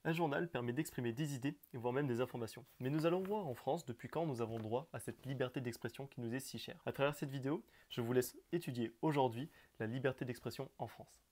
Un journal permet d'exprimer des idées, voire même des informations. Mais nous allons voir en France depuis quand nous avons droit à cette liberté d'expression qui nous est si chère. À travers cette vidéo, je vous laisse étudier aujourd'hui la liberté d'expression en France.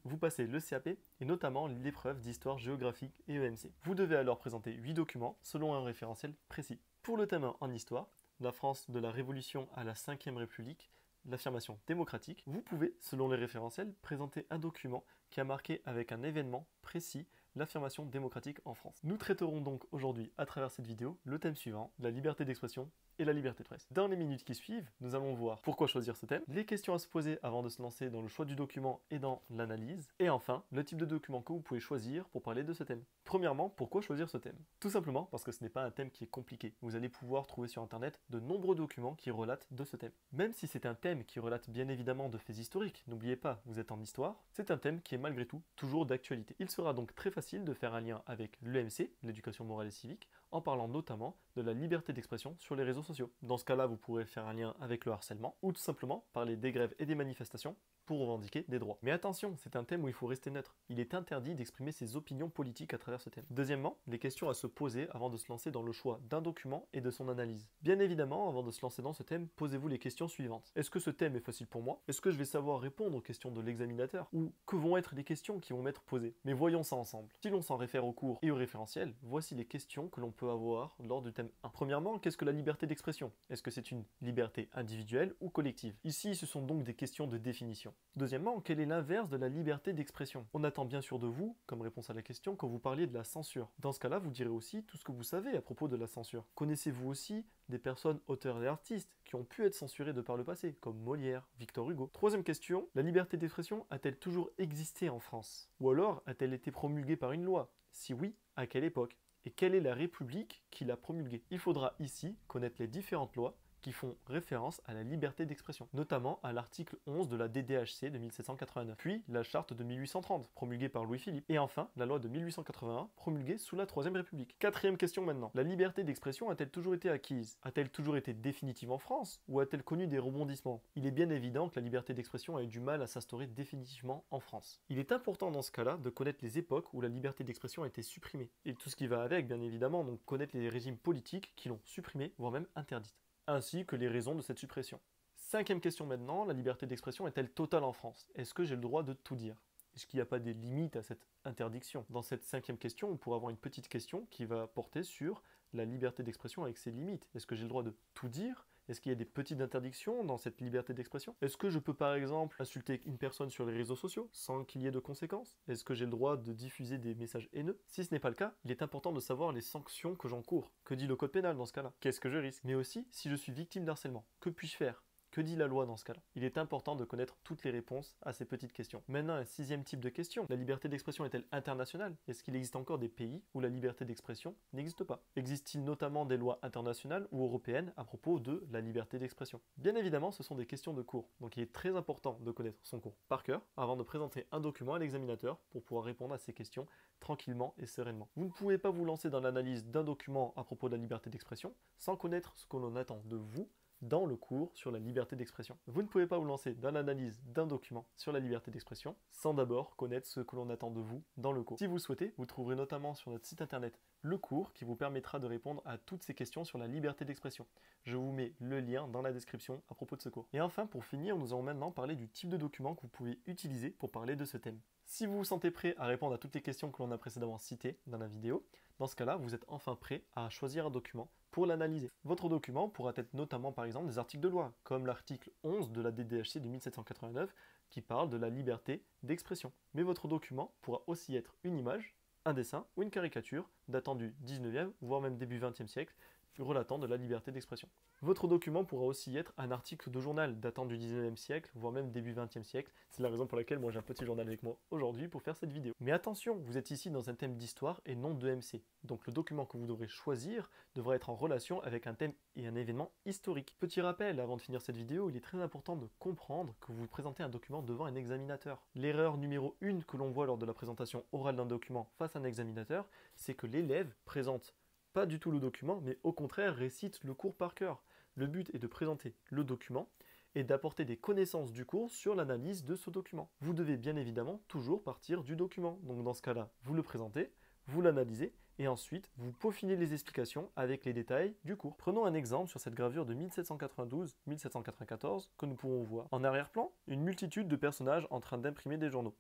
Vous passez le CAP et notamment l'épreuve d'histoire géographique et EMC. Vous devez alors présenter 8 documents selon un référentiel précis. Pour le thème 1 en histoire, la France de la Révolution à la 5e République, l'affirmation démocratique, vous pouvez, selon les référentiels, présenter un document qui a marqué avec un événement précis l'affirmation démocratique en France. Nous traiterons donc aujourd'hui à travers cette vidéo le thème suivant, la liberté d'expression et la liberté de presse. Dans les minutes qui suivent, nous allons voir pourquoi choisir ce thème, les questions à se poser avant de se lancer dans le choix du document et dans l'analyse, et enfin, le type de document que vous pouvez choisir pour parler de ce thème. Premièrement, pourquoi choisir ce thème? Tout simplement parce que ce n'est pas un thème qui est compliqué. Vous allez pouvoir trouver sur internet de nombreux documents qui relatent de ce thème. Même si c'est un thème qui relate bien évidemment de faits historiques, n'oubliez pas, vous êtes en histoire, c'est un thème qui est malgré tout toujours d'actualité. Il sera donc très facile de faire un lien avec l'EMC, l'éducation morale et civique, en parlant notamment de la liberté d'expression sur les réseaux sociaux. Dans ce cas-là, vous pourrez faire un lien avec le harcèlement, ou tout simplement parler des grèves et des manifestations pour revendiquer des droits. Mais attention, c'est un thème où il faut rester neutre. Il est interdit d'exprimer ses opinions politiques à travers ce thème. Deuxièmement, les questions à se poser avant de se lancer dans le choix d'un document et de son analyse. Bien évidemment, avant de se lancer dans ce thème, posez-vous les questions suivantes. Est-ce que ce thème est facile pour moi? Est-ce que je vais savoir répondre aux questions de l'examinateur? Ou que vont être les questions qui vont m'être posées? Mais voyons ça ensemble. Si l'on s'en réfère au cours et au référentiel, voici les questions que l'on peut avoir lors du thème 1. Premièrement, qu'est-ce que la liberté d'expression? Est-ce que c'est une liberté individuelle ou collective? Ici, ce sont donc des questions de définition. Deuxièmement, quel est l'inverse de la liberté d'expression? On attend bien sûr de vous, comme réponse à la question, que vous parliez de la censure. Dans ce cas-là, vous direz aussi tout ce que vous savez à propos de la censure. Connaissez-vous aussi des personnes auteurs et artistes qui ont pu être censurés de par le passé, comme Molière, Victor Hugo? Troisième question, la liberté d'expression a-t-elle toujours existé en France? Ou alors a-t-elle été promulguée par une loi? Si oui, à quelle époque? Et quelle est la République qui l'a promulguée? Il faudra ici connaître les différentes lois qui font référence à la liberté d'expression, notamment à l'article 11 de la DDHC de 1789, puis la charte de 1830, promulguée par Louis-Philippe, et enfin la loi de 1881, promulguée sous la Troisième République. Quatrième question maintenant, la liberté d'expression a-t-elle toujours été acquise? A-t-elle toujours été définitive en France, ou a-t-elle connu des rebondissements? Il est bien évident que la liberté d'expression a eu du mal à s'instaurer définitivement en France. Il est important dans ce cas-là de connaître les époques où la liberté d'expression a été supprimée, et tout ce qui va avec bien évidemment, donc connaître les régimes politiques qui l'ont supprimée, voire même interdite, ainsi que les raisons de cette suppression. Cinquième question maintenant, la liberté d'expression est-elle totale en France? Est-ce que j'ai le droit de tout dire? Est-ce qu'il n'y a pas des limites à cette interdiction? Dans cette cinquième question, on pourra avoir une petite question qui va porter sur la liberté d'expression avec ses limites. Est-ce que j'ai le droit de tout dire? Est-ce qu'il y a des petites interdictions dans cette liberté d'expression? Est-ce que je peux par exemple insulter une personne sur les réseaux sociaux sans qu'il y ait de conséquences? Est-ce que j'ai le droit de diffuser des messages haineux? Si ce n'est pas le cas, il est important de savoir les sanctions que j'encours. Que dit le code pénal dans ce cas-là? Qu'est-ce que je risque? Mais aussi, si je suis victime d'harcèlement, que puis-je faire? Que dit la loi dans ce cas-là? Il est important de connaître toutes les réponses à ces petites questions. Maintenant, un sixième type de question. La liberté d'expression est-elle internationale? Est-ce qu'il existe encore des pays où la liberté d'expression n'existe pas? Existe-t-il notamment des lois internationales ou européennes à propos de la liberté d'expression? Bien évidemment, ce sont des questions de cours, donc il est très important de connaître son cours par cœur avant de présenter un document à l'examinateur pour pouvoir répondre à ces questions tranquillement et sereinement. Vous ne pouvez pas vous lancer dans l'analyse d'un document à propos de la liberté d'expression sans connaître ce que l'on attend de vous dans le cours sur la liberté d'expression. Vous ne pouvez pas vous lancer dans l'analyse d'un document sur la liberté d'expression sans d'abord connaître ce que l'on attend de vous dans le cours. Si vous le souhaitez, vous trouverez notamment sur notre site internet le cours qui vous permettra de répondre à toutes ces questions sur la liberté d'expression. Je vous mets le lien dans la description à propos de ce cours. Et enfin, pour finir, nous allons maintenant parler du type de document que vous pouvez utiliser pour parler de ce thème. Si vous vous sentez prêt à répondre à toutes les questions que l'on a précédemment citées dans la vidéo, dans ce cas-là, vous êtes enfin prêt à choisir un document pour l'analyser. Votre document pourra être notamment par exemple des articles de loi, comme l'article 11 de la DDHC de 1789 qui parle de la liberté d'expression. Mais votre document pourra aussi être une image, un dessin ou une caricature datant du 19e, voire même début 20e siècle, relatant de la liberté d'expression. Votre document pourra aussi être un article de journal datant du 19e siècle, voire même début 20e siècle. C'est la raison pour laquelle moi j'ai un petit journal avec moi aujourd'hui pour faire cette vidéo. Mais attention, vous êtes ici dans un thème d'histoire et non d'EMC. Donc le document que vous devrez choisir devra être en relation avec un thème et un événement historique. Petit rappel, avant de finir cette vidéo, il est très important de comprendre que vous présentez un document devant un examinateur. L'erreur numéro 1 que l'on voit lors de la présentation orale d'un document face à un examinateur, c'est que l'élève présente pas du tout le document, mais au contraire récite le cours par cœur. Le but est de présenter le document et d'apporter des connaissances du cours sur l'analyse de ce document. Vous devez bien évidemment toujours partir du document. Donc dans ce cas-là, vous le présentez, vous l'analysez et ensuite vous peaufinez les explications avec les détails du cours. Prenons un exemple sur cette gravure de 1792-1794 que nous pouvons voir. En arrière-plan, une multitude de personnages en train d'imprimer des journaux.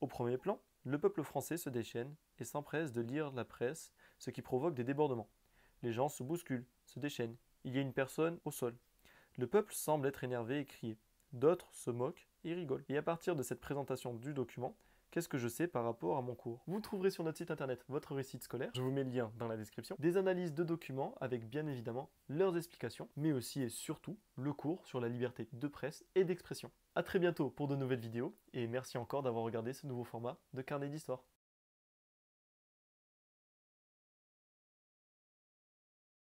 Au premier plan, le peuple français se déchaîne et s'empresse de lire la presse, ce qui provoque des débordements. Les gens se bousculent, se déchaînent. Il y a une personne au sol. Le peuple semble être énervé et crier. D'autres se moquent et rigolent. Et à partir de cette présentation du document, qu'est-ce que je sais par rapport à mon cours? Vous trouverez sur notre site internet votre récit scolaire, je vous mets le lien dans la description, des analyses de documents avec bien évidemment leurs explications, mais aussi et surtout le cours sur la liberté de presse et d'expression. A très bientôt pour de nouvelles vidéos, et merci encore d'avoir regardé ce nouveau format de carnet d'histoire.